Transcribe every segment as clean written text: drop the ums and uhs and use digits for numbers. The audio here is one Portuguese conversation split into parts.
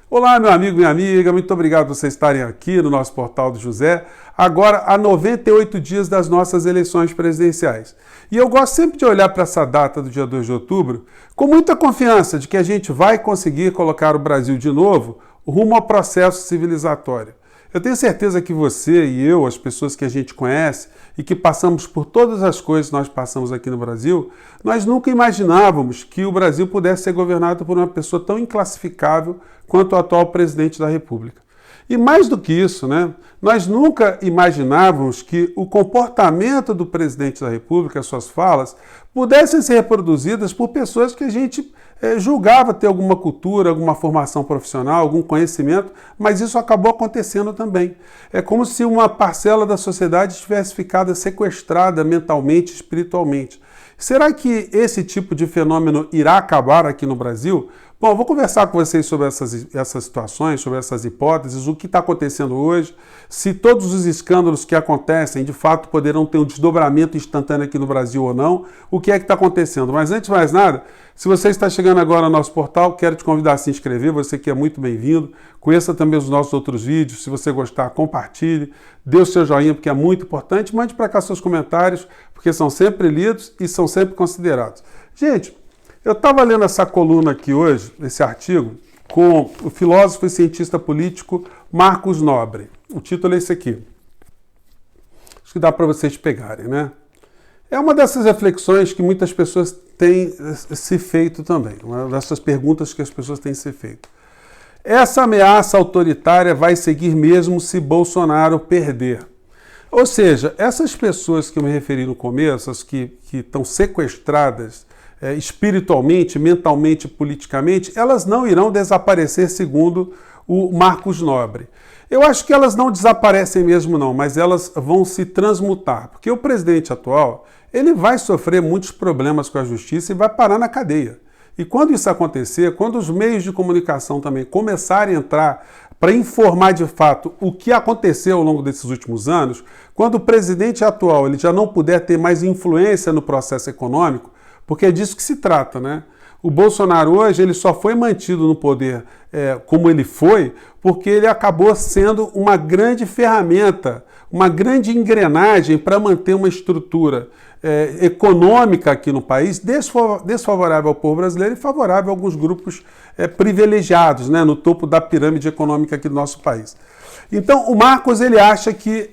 Olá, meu amigo, minha amiga, muito obrigado por vocês estarem aqui no nosso Portal do José, agora há 98 dias das nossas eleições presidenciais. E eu gosto sempre de olhar para essa data do dia 2 de outubro com muita confiança de que a gente vai conseguir colocar o Brasil de novo rumo ao processo civilizatório. Eu tenho certeza que você e eu, as pessoas que a gente conhece e que passamos por todas as coisas que nós passamos aqui no Brasil, nós nunca imaginávamos que o Brasil pudesse ser governado por uma pessoa tão inclassificável quanto o atual presidente da República. E mais do que isso, nós nunca imaginávamos que o comportamento do presidente da República, as suas falas, pudessem ser reproduzidas por pessoas que a gente julgava ter alguma cultura, alguma formação profissional, algum conhecimento, mas isso acabou acontecendo também. É como se uma parcela da sociedade tivesse ficado sequestrada mentalmente, espiritualmente. Será que esse tipo de fenômeno irá acabar aqui no Brasil? Bom, eu vou conversar com vocês sobre essas situações, sobre essas hipóteses, o que está acontecendo hoje, se todos os escândalos que acontecem de fato poderão ter um desdobramento instantâneo aqui no Brasil ou não, o que é que está acontecendo. Mas antes de mais nada, se você está chegando agora ao nosso portal, quero te convidar a se inscrever, você que é muito bem-vindo, conheça também os nossos outros vídeos, se você gostar, compartilhe, dê o seu joinha porque é muito importante, mande para cá seus comentários, porque são sempre lidos e são sempre considerados. Gente, eu estava lendo essa coluna aqui hoje, esse artigo, com o filósofo e cientista político Marcos Nobre. O título é esse aqui. Acho que dá para vocês pegarem, É uma dessas reflexões que muitas pessoas têm se feito também, uma dessas perguntas que as pessoas têm se feito. Essa ameaça autoritária vai seguir mesmo se Bolsonaro perder. Ou seja, essas pessoas que eu me referi no começo, as que estão sequestradas espiritualmente, mentalmente, politicamente, elas não irão desaparecer segundo o Marcos Nobre. Eu acho que elas não desaparecem mesmo não, mas elas vão se transmutar, porque o presidente atual, ele vai sofrer muitos problemas com a justiça e vai parar na cadeia. E quando isso acontecer, quando os meios de comunicação também começarem a entrar para informar de fato o que aconteceu ao longo desses últimos anos, quando o presidente atual ele já não puder ter mais influência no processo econômico, porque é disso que se trata, O Bolsonaro hoje ele só foi mantido no poder como ele foi, porque ele acabou sendo uma grande ferramenta, uma grande engrenagem para manter uma estrutura econômica aqui no país desfavorável ao povo brasileiro e favorável a alguns grupos privilegiados, no topo da pirâmide econômica aqui do nosso país. Então, o Marcos ele acha que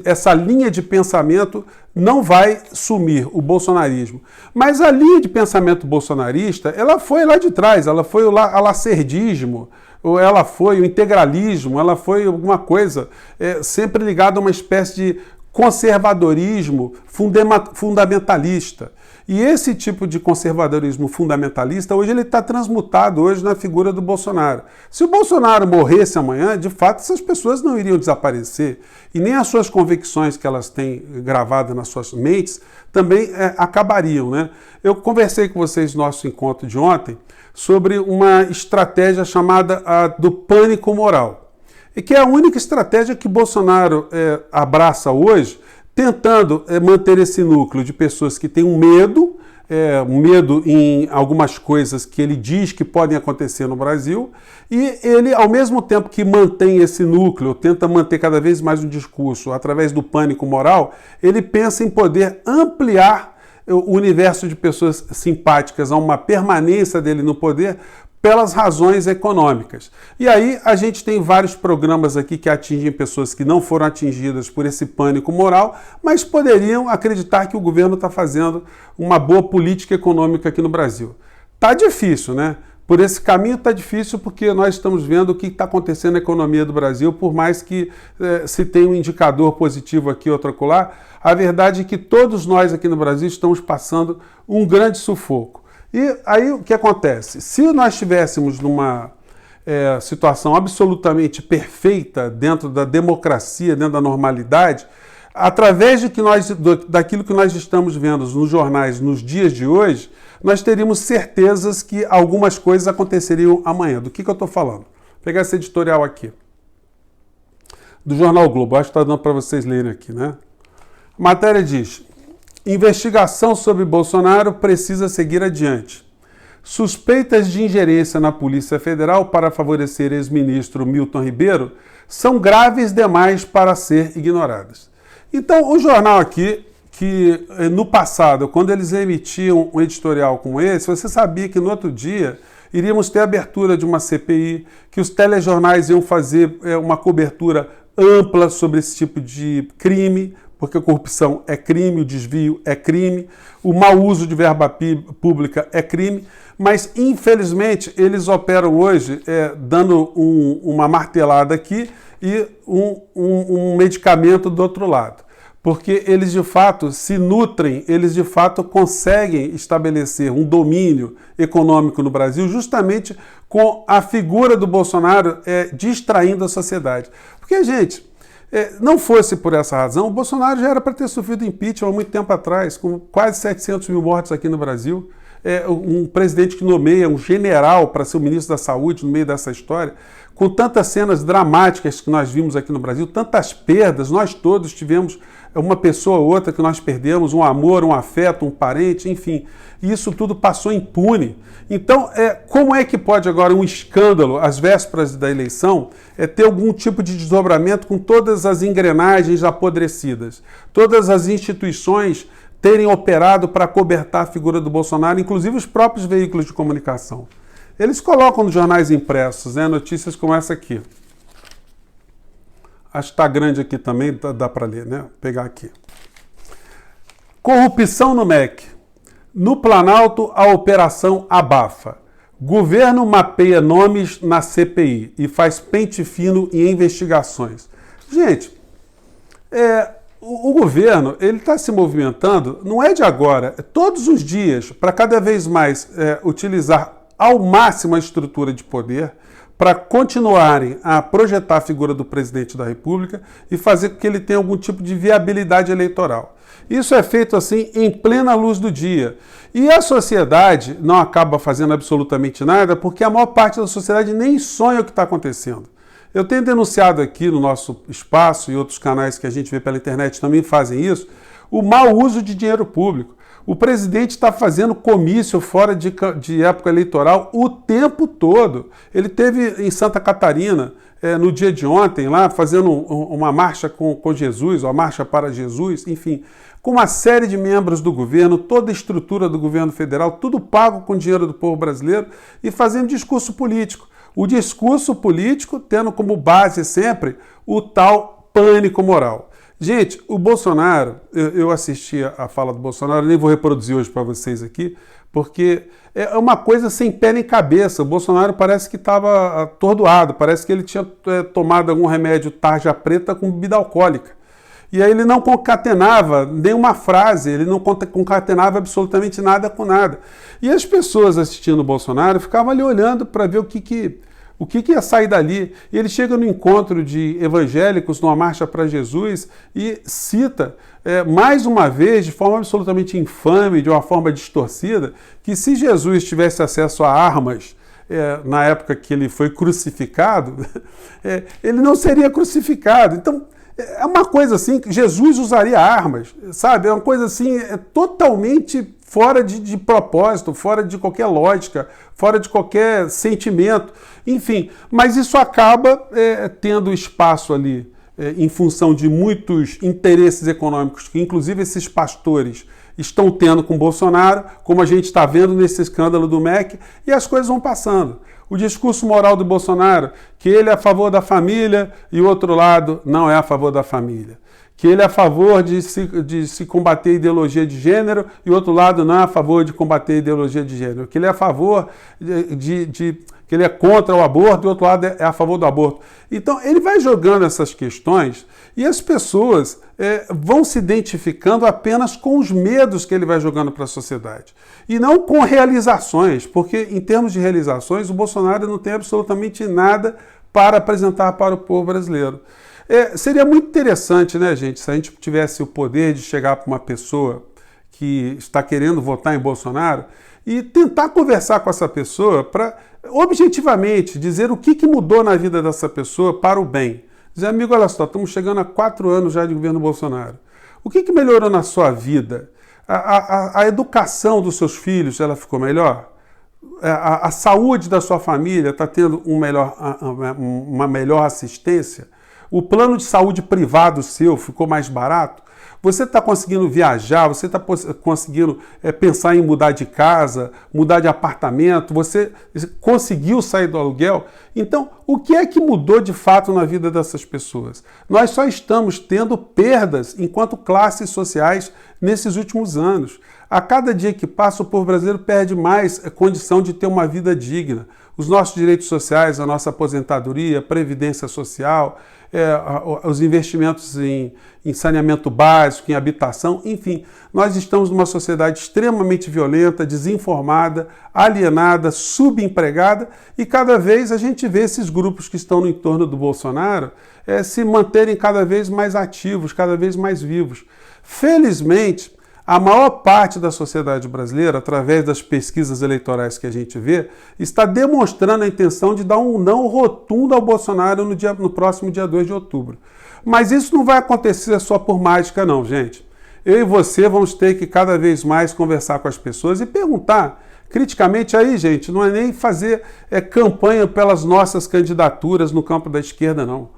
essa linha de pensamento não vai sumir, o bolsonarismo. Mas a linha de pensamento bolsonarista, ela foi lá de trás, ela foi o lacerdismo, ou ela foi o integralismo, ela foi alguma coisa sempre ligada a uma espécie de conservadorismo fundamentalista. E esse tipo de conservadorismo fundamentalista, hoje ele está transmutado hoje na figura do Bolsonaro. Se o Bolsonaro morresse amanhã, de fato, essas pessoas não iriam desaparecer. E nem as suas convicções que elas têm gravadas nas suas mentes também acabariam, Eu conversei com vocês no nosso encontro de ontem sobre uma estratégia chamada do pânico moral. E que é a única estratégia que Bolsonaro abraça hoje, tentando manter esse núcleo de pessoas que têm um medo em algumas coisas que ele diz que podem acontecer no Brasil, e ele, ao mesmo tempo que mantém esse núcleo, tenta manter cada vez mais um discurso através do pânico moral, ele pensa em poder ampliar o universo de pessoas simpáticas a uma permanência dele no poder pelas razões econômicas. E aí a gente tem vários programas aqui que atingem pessoas que não foram atingidas por esse pânico moral, mas poderiam acreditar que o governo está fazendo uma boa política econômica aqui no Brasil. Tá difícil, Por esse caminho está difícil porque nós estamos vendo o que está acontecendo na economia do Brasil, por mais que se tenha um indicador positivo aqui, outro acolá, a verdade é que todos nós aqui no Brasil estamos passando um grande sufoco. E aí o que acontece? Se nós estivéssemos numa situação absolutamente perfeita dentro da democracia, dentro da normalidade, através daquilo que nós estamos vendo nos jornais nos dias de hoje, nós teríamos certezas que algumas coisas aconteceriam amanhã. Do que eu estou falando? Vou pegar esse editorial aqui, do Jornal o Globo, acho que está dando para vocês lerem aqui, A matéria diz: investigação sobre Bolsonaro precisa seguir adiante. suspeitas de ingerência na Polícia Federal para favorecer ex-ministro Milton Ribeiro são graves demais para ser ignoradas. Então, o jornal aqui, que no passado, quando eles emitiam um editorial como esse, você sabia que no outro dia iríamos ter a abertura de uma CPI, que os telejornais iam fazer uma cobertura ampla sobre esse tipo de crime, porque a corrupção é crime, o desvio é crime, o mau uso de verba pública é crime, mas infelizmente eles operam hoje dando uma martelada aqui e um medicamento do outro lado. Porque eles de fato se nutrem, eles de fato conseguem estabelecer um domínio econômico no Brasil justamente com a figura do Bolsonaro distraindo a sociedade. Porque, gente, não fosse por essa razão, o Bolsonaro já era para ter sofrido impeachment há muito tempo atrás, com quase 700 mil mortos aqui no Brasil. Um presidente que nomeia um general para ser o ministro da Saúde no meio dessa história, com tantas cenas dramáticas que nós vimos aqui no Brasil, tantas perdas, nós todos tivemos uma pessoa ou outra que nós perdemos, um amor, um afeto, um parente, enfim, isso tudo passou impune. Então, como é que pode agora um escândalo, às vésperas da eleição, ter algum tipo de desdobramento com todas as engrenagens apodrecidas, todas as instituições terem operado para acobertar a figura do Bolsonaro, inclusive os próprios veículos de comunicação. Eles colocam nos jornais impressos, notícias como essa aqui. Acho que está grande aqui também, dá para ler, né? Vou pegar aqui. Corrupção no MEC. No Planalto, a operação abafa. Governo mapeia nomes na CPI e faz pente fino em investigações. Gente, o governo ele está se movimentando, não é de agora, todos os dias, para cada vez mais utilizar ao máximo a estrutura de poder, para continuarem a projetar a figura do presidente da República e fazer com que ele tenha algum tipo de viabilidade eleitoral. Isso é feito assim em plena luz do dia. E a sociedade não acaba fazendo absolutamente nada porque a maior parte da sociedade nem sonha o que está acontecendo. Eu tenho denunciado aqui no nosso espaço e outros canais que a gente vê pela internet também fazem isso, o mau uso de dinheiro público. O presidente está fazendo comício fora de época eleitoral o tempo todo. Ele esteve em Santa Catarina no dia de ontem, lá fazendo uma marcha com Jesus, uma marcha para Jesus, enfim, com uma série de membros do governo, toda a estrutura do governo federal, tudo pago com dinheiro do povo brasileiro e fazendo discurso político. O discurso político tendo como base sempre o tal pânico moral. Gente, o Bolsonaro, eu assisti a fala do Bolsonaro, nem vou reproduzir hoje para vocês aqui, porque é uma coisa sem pé nem cabeça. O Bolsonaro parece que estava atordoado, parece que ele tinha tomado algum remédio tarja preta com bebida alcoólica. E aí ele não concatenava nenhuma frase, ele não concatenava absolutamente nada com nada. E as pessoas assistindo o Bolsonaro ficavam ali olhando para ver o que ia sair dali. E ele chega no encontro de evangélicos, numa marcha para Jesus, e cita, mais uma vez, de forma absolutamente infame, de uma forma distorcida, que se Jesus tivesse acesso a armas na época que ele foi crucificado, ele não seria crucificado. Então, é uma coisa assim, que Jesus usaria armas, sabe? É uma coisa assim, totalmente fora de propósito, fora de qualquer lógica, fora de qualquer sentimento, enfim. Mas isso acaba tendo espaço ali, em função de muitos interesses econômicos, que inclusive esses pastores estão tendo com Bolsonaro, como a gente está vendo nesse escândalo do MEC, e as coisas vão passando. O discurso moral do Bolsonaro, que ele é a favor da família e o outro lado não é a favor da família. Que ele é a favor de se combater a ideologia de gênero e o outro lado não é a favor de combater a ideologia de gênero. Que ele é a favor que ele é contra o aborto e o outro lado é a favor do aborto. Então, ele vai jogando essas questões e as pessoas vão se identificando apenas com os medos que ele vai jogando para a sociedade. E não com realizações, porque em termos de realizações, o Bolsonaro não tem absolutamente nada para apresentar para o povo brasileiro. Seria muito interessante, né, gente, se a gente tivesse o poder de chegar para uma pessoa que está querendo votar em Bolsonaro e tentar conversar com essa pessoa para, objetivamente, dizer o que mudou na vida dessa pessoa para o bem. Dizer, amigo, olha só, estamos chegando a 4 anos já de governo Bolsonaro. O que melhorou na sua vida? A educação dos seus filhos, ela ficou melhor? a saúde da sua família está tendo uma melhor assistência? O plano de saúde privado seu ficou mais barato? Você está conseguindo viajar? Você está conseguindo pensar em mudar de casa, mudar de apartamento? Você conseguiu sair do aluguel? Então, o que é que mudou de fato na vida dessas pessoas? Nós só estamos tendo perdas enquanto classes sociais nesses últimos anos. A cada dia que passa, o povo brasileiro perde mais condição de ter uma vida digna. Os nossos direitos sociais, a nossa aposentadoria, previdência social, os investimentos em saneamento básico, em habitação, enfim, nós estamos numa sociedade extremamente violenta, desinformada, alienada, subempregada, e cada vez a gente vê esses grupos que estão no entorno do Bolsonaro se manterem cada vez mais ativos, cada vez mais vivos. Felizmente, a maior parte da sociedade brasileira, através das pesquisas eleitorais que a gente vê, está demonstrando a intenção de dar um não rotundo ao Bolsonaro no próximo dia 2 de outubro. Mas isso não vai acontecer só por mágica não, gente. Eu e você vamos ter que cada vez mais conversar com as pessoas e perguntar criticamente aí, gente, não é nem fazer campanha pelas nossas candidaturas no campo da esquerda, não.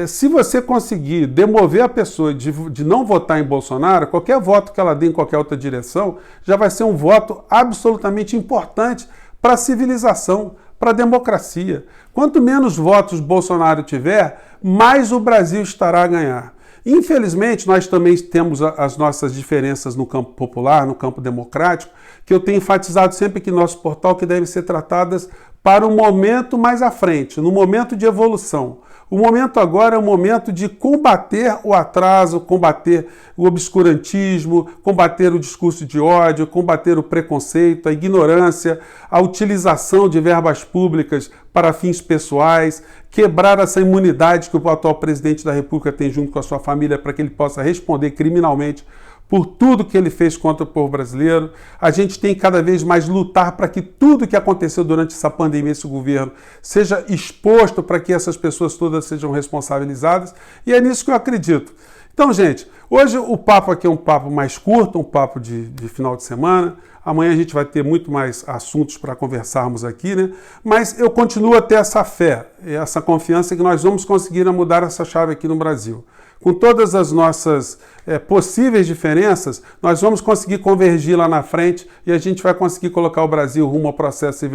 Se você conseguir demover a pessoa de não votar em Bolsonaro, qualquer voto que ela dê em qualquer outra direção já vai ser um voto absolutamente importante para a civilização, para a democracia. Quanto menos votos Bolsonaro tiver, mais o Brasil estará a ganhar. Infelizmente, nós também temos as nossas diferenças no campo popular, no campo democrático, que eu tenho enfatizado sempre aqui no nosso portal, que devem ser tratadas para um momento mais à frente, no momento de evolução. O momento agora é o momento de combater o atraso, combater o obscurantismo, combater o discurso de ódio, combater o preconceito, a ignorância, a utilização de verbas públicas para fins pessoais, quebrar essa imunidade que o atual presidente da República tem junto com a sua família para que ele possa responder criminalmente por tudo que ele fez contra o povo brasileiro. A gente tem que cada vez mais lutar para que tudo que aconteceu durante essa pandemia, esse governo, seja exposto para que essas pessoas todas sejam responsabilizadas, e é nisso que eu acredito. Então, gente, hoje o papo aqui é um papo mais curto, um papo de final de semana. Amanhã a gente vai ter muito mais assuntos para conversarmos aqui, né? Mas eu continuo a ter essa fé, essa confiança que nós vamos conseguir mudar essa chave aqui no Brasil. Com todas as nossas possíveis diferenças, nós vamos conseguir convergir lá na frente e a gente vai conseguir colocar o Brasil rumo ao processo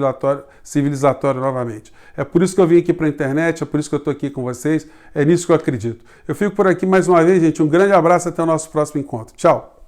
civilizatório novamente. É por isso que eu vim aqui para a internet, é por isso que eu estou aqui com vocês, é nisso que eu acredito. Eu fico por aqui mais uma vez, gente. Um grande abraço, até o nosso próximo encontro. Tchau!